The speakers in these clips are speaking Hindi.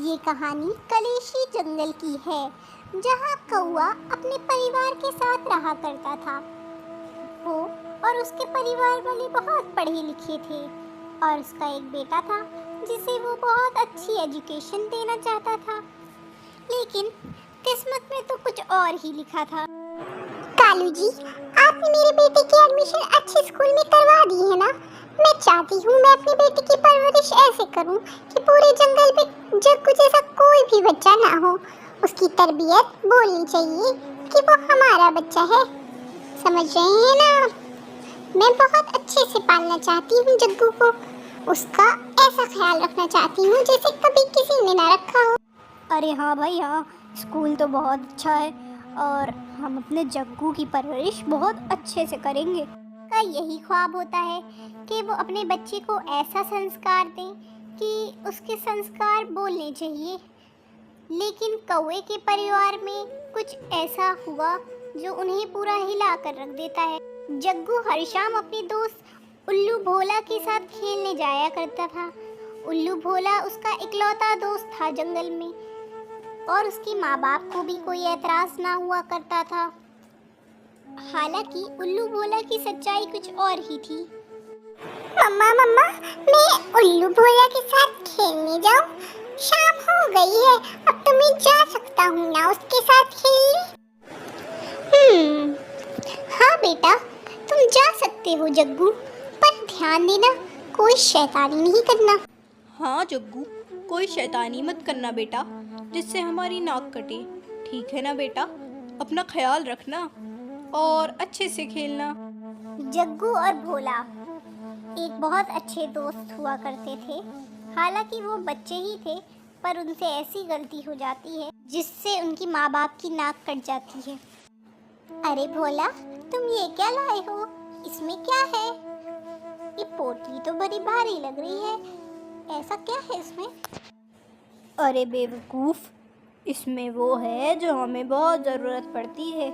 ये कहानी कलेशी जंगल की है, जहाँ कौआ अपने परिवार के साथ रहा करता था। वो और उसके परिवार वाले बहुत पढ़े लिखे थे और उसका एक बेटा था जिसे वो बहुत अच्छी एजुकेशन देना चाहता था, लेकिन किस्मत में तो कुछ और ही लिखा था। कालू जी, आपने मेरे बेटे की एडमिशन अच्छे स्कूल में करवा दी है ना? मैं चाहती हूँ मैं अपने बेटे की परवरिश ऐसे करूँ कि पूरे जंगल में जग्गू जैसा कोई भी बच्चा ना हो। उसकी तरबियत बोलनी चाहिए कि वो हमारा बच्चा है, समझ रहे हैं ना? मैं बहुत अच्छे से पालना चाहती हूँ जग्गू को। उसका ऐसा ख्याल रखना चाहती हूँ जैसे कभी किसी ने ना रखा हो। अरे हाँ भाई हाँ, स्कूल तो बहुत अच्छा है और हम अपने जग्गू की परवरिश बहुत अच्छे से करेंगे। का यही ख्वाब होता है कि वो अपने बच्चे को ऐसा संस्कार दें कि उसके संस्कार बोलने चाहिए। लेकिन कौवे के परिवार में कुछ ऐसा हुआ जो उन्हें पूरा हिला कर रख देता है। जग्गू हर शाम अपने दोस्त उल्लू भोला के साथ खेलने जाया करता था। उल्लू भोला उसका इकलौता दोस्त था जंगल में, और उसके माँ बाप को भी कोई एतराज़ ना हुआ करता था। हालांकि उल्लू भोला की सच्चाई कुछ और ही थी। मम्मा मम्मा, मैं उल्लू भोला के साथ खेलने जाऊं? शाम हो गई है, अब तो मैं जा सकता हूँ ना उसके साथ खेलने? हाँ बेटा, तुम जा सकते हो जग्गू, पर ध्यान देना कोई शैतानी नहीं करना। हाँ जग्गू, कोई शैतानी मत करना बेटा, जिससे हमारी नाक कटे। ठीक है ना बेटा? अपना ख्याल रखना और अच्छे से खेलना। जग्गू और भोला एक बहुत अच्छे दोस्त हुआ करते थे। हालांकि वो बच्चे ही थे, पर उनसे ऐसी गलती हो जाती है जिससे उनकी माँ बाप की नाक कट जाती है। अरे भोला, तुम ये क्या लाए हो? इसमें क्या है? ये पोटली तो बड़ी भारी लग रही है, ऐसा क्या है इसमें? अरे बेवकूफ़, इसमें वो है जो हमें बहुत ज़रूरत पड़ती है।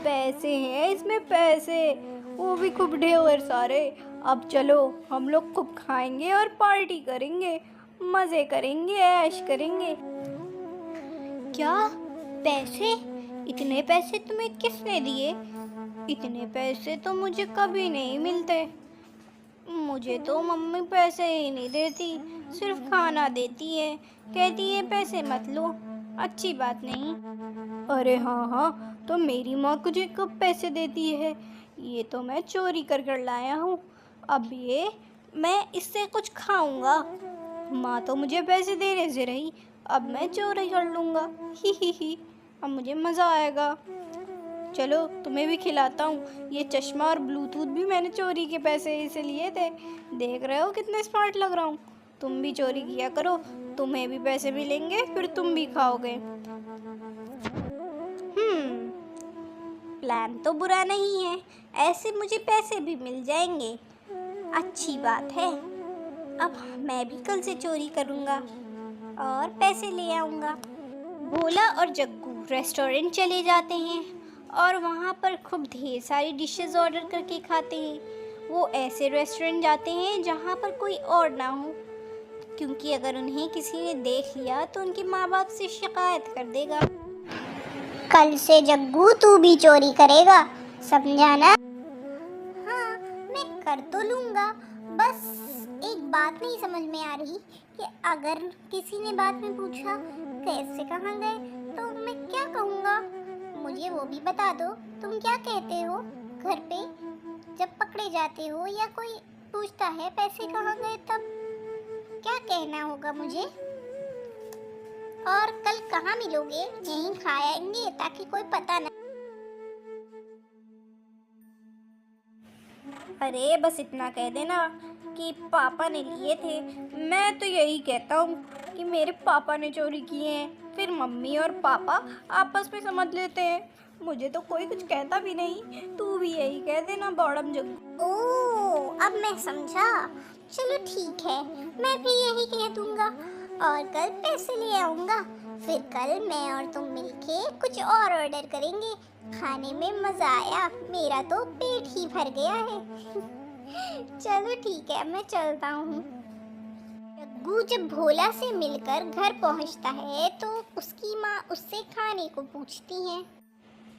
पैसे हैं इसमें, पैसे, वो भी खूब ढेर सारे। अब चलो हम लोग खूब खाएंगे और पार्टी करेंगे, मज़े करेंगे, ऐश करेंगे। क्या पैसे? इतने पैसे तुम्हें किसने दिए? इतने पैसे तो मुझे कभी नहीं मिलते। मुझे तो मम्मी पैसे ही नहीं देती, सिर्फ खाना देती है, कहती है पैसे मत लो, अच्छी बात नहीं। अरे हाँ हाँ, तो मेरी माँ मुझे कब पैसे देती है? ये तो मैं चोरी कर कर लाया हूँ। अब ये मैं इससे कुछ खाऊंगा। माँ तो मुझे पैसे देने से रही, अब मैं चोरी कर लूँगा। ही, अब मुझे मज़ा आएगा। चलो तुम्हें भी खिलाता हूँ। ये चश्मा और ब्लूटूथ भी मैंने चोरी के पैसे से लिए थे। देख रहे हो कितने स्मार्ट लग रहा हूँ? तुम भी चोरी किया करो, तुम्हें भी पैसे मिलेंगे, फिर तुम भी खाओगे। प्लान तो बुरा नहीं है, ऐसे मुझे पैसे भी मिल जाएंगे, अच्छी बात है। अब मैं भी कल से चोरी करूँगा और पैसे ले आऊँगा। भोला और जग्गू रेस्टोरेंट चले जाते हैं और वहाँ पर खूब ढेर सारी डिशेस ऑर्डर करके खाते हैं। वो ऐसे रेस्टोरेंट जाते हैं जहाँ पर कोई और ना हो, क्योंकि अगर उन्हें किसी ने देख लिया तो उनके माँ बाप से शिकायत कर देगा। कल से जग्गू तू भी चोरी करेगा, समझा ना? हाँ, मैं कर तो लूँगा, बस एक बात नहीं समझ में आ रही कि अगर किसी ने बाद में पूछा कैसे कहाँ गए, तो मैं क्या कहूँगा? मुझे वो भी बता दो, तुम क्या कहते हो घर पे जब पकड़े जाते हो या कोई पूछता है पैसे कहाँ गए, तब क्या कहना होगा मुझे? और कल कहाँ मिलोगे? यहीं खाएंगे ताकि कोई पता ना। अरे बस इतना कह देना कि पापा ने लिए थे। मैं तो यही कहता हूँ कि मेरे पापा ने चोरी किए हैं, फिर मम्मी और पापा आपस में समझ लेते हैं। मुझे तो कोई कुछ कहता भी नहीं, तू भी यही कह देना बॉडम जग्गू। ओह, अब मैं समझा। चलो ठीक है, मैं भी यही कह दूंगा और कल पैसे ले आऊँगा। फिर कल मैं और तुम मिलके कुछ और ऑर्डर करेंगे। खाने में मज़ा आया, मेरा तो पेट ही भर गया है। चलो ठीक है, मैं चलता हूँ। जग्गू जब भोला से मिलकर घर पहुंचता है तो उसकी माँ उससे खाने को पूछती है।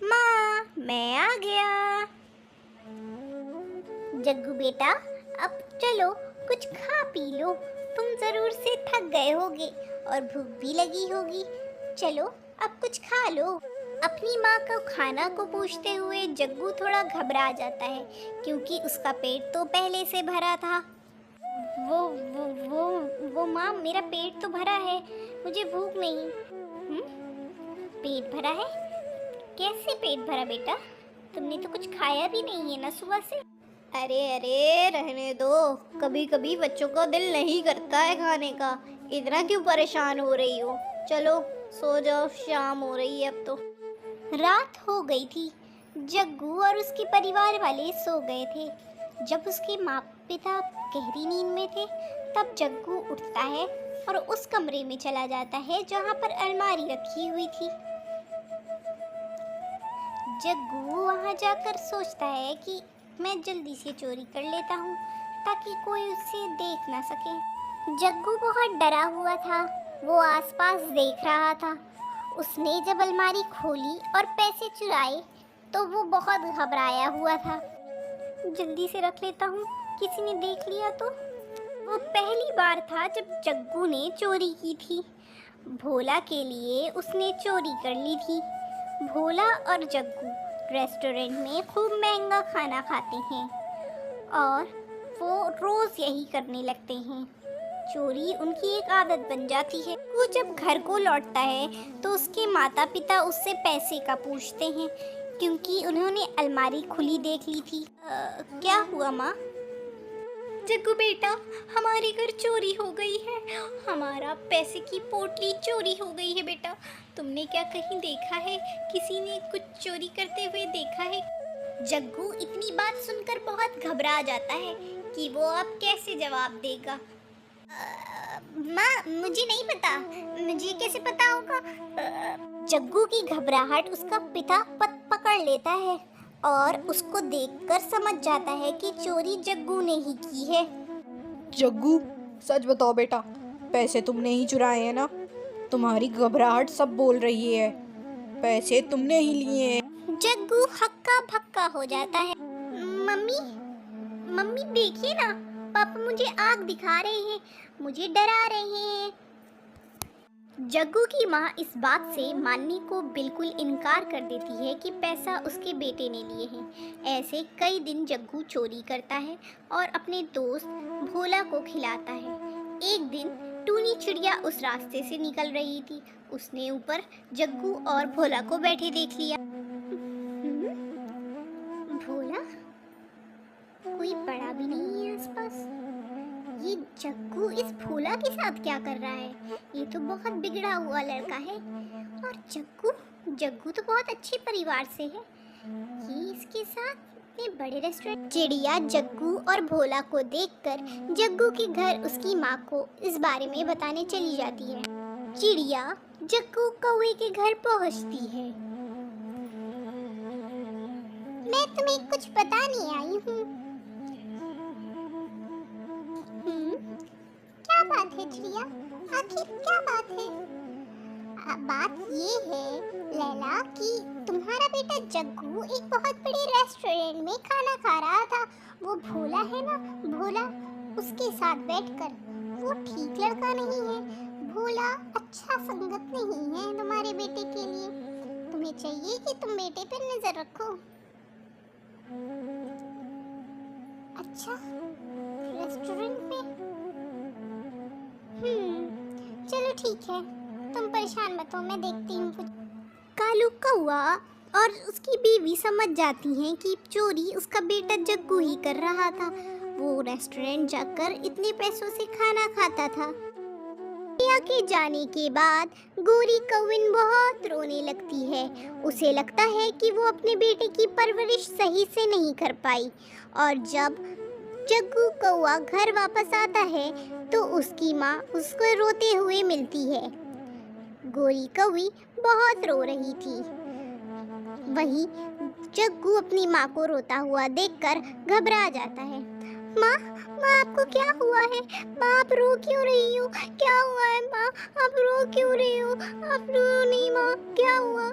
माँ, मैं आ गया। जग्गू बेटा, अब चलो कुछ खा पी लो, तुम जरूर से थक गए होगे और भूख भी लगी होगी। चलो अब कुछ खा लो। अपनी माँ को खाना को पूछते हुए जग्गू थोड़ा घबरा जाता है क्योंकि उसका पेट तो पहले से भरा था। वो माँ, मेरा पेट तो भरा है, मुझे भूख नहीं। पेट भरा है? कैसे पेट भरा बेटा? तुमने तो कुछ खाया भी नहीं है ना सुबह से। अरे रहने दो, कभी कभी बच्चों का दिल नहीं करता है खाने का। इतना क्यों परेशान हो रही हो? चलो सो जाओ, शाम हो रही है अब तो। रात हो गई थी। जग्गू और उसके परिवार वाले सो गए थे। जब उसके माँ पिता गहरी नींद में थे तब जग्गू उठता है और उस कमरे में चला जाता है जहाँ पर अलमारी रखी हुई थी। जग्गू वहाँ जाकर सोचता है कि मैं जल्दी से चोरी कर लेता हूँ ताकि कोई उसे देख ना सके। जग्गू बहुत डरा हुआ था, वो आसपास देख रहा था। उसने जब अलमारी खोली और पैसे चुराए तो वो बहुत घबराया हुआ था। जल्दी से रख लेता हूँ, किसी ने देख लिया तो। वो पहली बार था जब जग्गू ने चोरी की थी। भोला के लिए उसने चोरी कर ली थी। भोला और जग्गू रेस्टोरेंट में खूब महंगा खाना खाते हैं और वो रोज़ यही करने लगते हैं। चोरी उनकी एक आदत बन जाती है। वो जब घर को लौटता है तो उसके माता पिता उससे पैसे का पूछते हैं क्योंकि उन्होंने अलमारी खुली देख ली थी। क्या हुआ माँ? जग्गू बेटा, हमारे घर चोरी हो गई है। हमारा पैसे की पोटली चोरी हो गई है बेटा। तुमने क्या कहीं देखा है? किसी ने कुछ चोरी करते हुए देखा है? जग्गू इतनी बात सुनकर बहुत घबरा जाता है कि वो अब कैसे जवाब देगा। माँ, मुझे नहीं पता, मुझे कैसे पता होगा? जग्गू की घबराहट उसका पिता पकड़ लेता है और उसको देखकर समझ जाता है कि चोरी जग्गू ने ही की है। जग्गू, सच बताओ बेटा, पैसे तुमने ही चुराए हैं ना? तुम्हारी घबराहट सब बोल रही है, पैसे तुमने ही लिए हैं। जग्गू हक्का भक्का हो जाता है। मम्मी, मम्मी देखिए ना, पापा मुझे आग दिखा रहे हैं, मुझे डरा रहे हैं। जग्गू की माँ इस बात से मानने को बिल्कुल इनकार कर देती है कि पैसा उसके बेटे ने लिए हैं। ऐसे कई दिन जग्गू चोरी करता है और अपने दोस्त भोला को खिलाता है। एक दिन टूनी चिड़िया उस रास्ते से निकल रही थी। उसने ऊपर जग्गू और भोला को बैठे देख लिया। भोला, कोई बड़ा भी नहीं है आसपास। ये जग्गू इस भोला के साथ क्या कर रहा है? ये तो बहुत बिगड़ा हुआ लड़का है। और जग्गू तो बहुत अच्छे परिवार से है, ये इसके साथ इतने बड़े रेस्टोरेंट। चिड़िया जग्गू और भोला को देखकर जग्गू के घर उसकी माँ को इस बारे में बताने चली जाती है। चिड़िया जग्गू कौवे के घर पहुँचती है। मैं तुम्हें कुछ बताने आई हूँ। क्या बात है चिड़िया? आखिर क्या बात है? बात ये है लैला कि तुम्हारा बेटा जग्गू एक बहुत बड़े रेस्टोरेंट में खाना खा रहा था। वो भोला है ना, भोला, उसके साथ बैठकर। वो ठीक लड़का नहीं है। भोला अच्छा संगत नहीं है तुम्हारे बेटे के लिए। तुम्हें चाहिए कि तुम बेटे पर नजर रखो। अच्छा, रेस्टोरेंट में? चलो ठीक है, तुम परेशान मत हो, मैं देखती हूँ कुछ। कालू कौवा और उसकी बीवी समझ जाती हैं कि चोरी उसका बेटा जग्गू ही कर रहा था। वो रेस्टोरेंट जाकर इतने पैसों से खाना खाता था। चिड़िया के जाने के बाद गोरी कौविन बहुत रोने लगती है। उसे लगता है कि वो अपने बेटे की परवरिश सही से नहीं कर पाई। और जब जग्गू कौवा घर वापस आता है तो उसकी माँ उसको रोते हुए मिलती है। गोरी कौवी बहुत रो रही थी। वहीं जग्गू अपनी माँ को रोता हुआ देखकर घबरा जाता है माँ, माँ आपको क्या हुआ है? माँ आप रो क्यों रही हो? क्या हुआ है माँ? आप रो क्यों रही हो? आप रो नहीं माँ, क्या हुआ?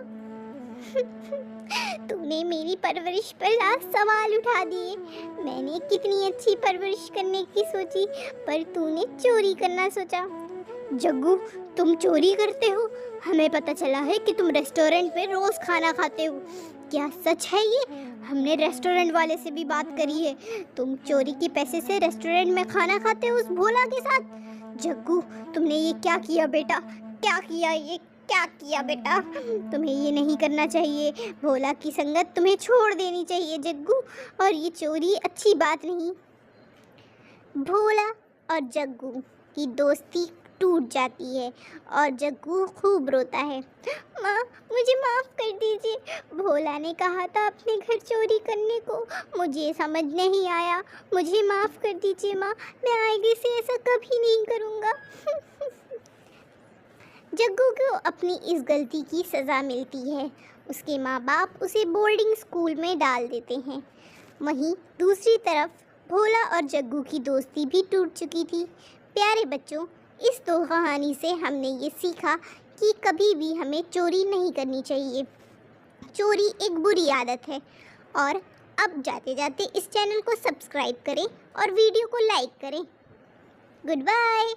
तूने मेरी परवरिश पर लाख सवाल उठा दिए। मैंने कितनी अच्छी परवरिश करने की सोची, पर तूने चोरी करना सोचा। जग्गू, तुम चोरी करते हो? हमें पता चला है कि तुम रेस्टोरेंट में रोज खाना खाते हो। क्या सच है ये? हमने रेस्टोरेंट वाले से भी बात करी है। तुम चोरी के पैसे से रेस्टोरेंट में खाना खाते हो उस भोला के साथ। जग्गू, तुमने ये क्या किया बेटा? क्या किया ये? क्या किया बेटा? तुम्हें ये नहीं करना चाहिए। भोला की संगत तुम्हें छोड़ देनी चाहिए जग्गू, और ये चोरी अच्छी बात नहीं। भोला और जग्गू की दोस्ती टूट जाती है और जग्गू खूब रोता है। माँ, मुझे माफ़ कर दीजिए। भोला ने कहा था अपने घर चोरी करने को, मुझे समझ नहीं आया। मुझे माफ़ कर दीजिए माँ, मैं आगे से ऐसा कभी नहीं करूँगा। जग्गू को अपनी इस गलती की सज़ा मिलती है। उसके माँ बाप उसे बोर्डिंग स्कूल में डाल देते हैं। वहीं दूसरी तरफ भोला और जग्गू की दोस्ती भी टूट चुकी थी। प्यारे बच्चों, इस दो कहानी से हमने ये सीखा कि कभी भी हमें चोरी नहीं करनी चाहिए। चोरी एक बुरी आदत है। और अब जाते जाते इस चैनल को सब्सक्राइब करें और वीडियो को लाइक करें। Good bye.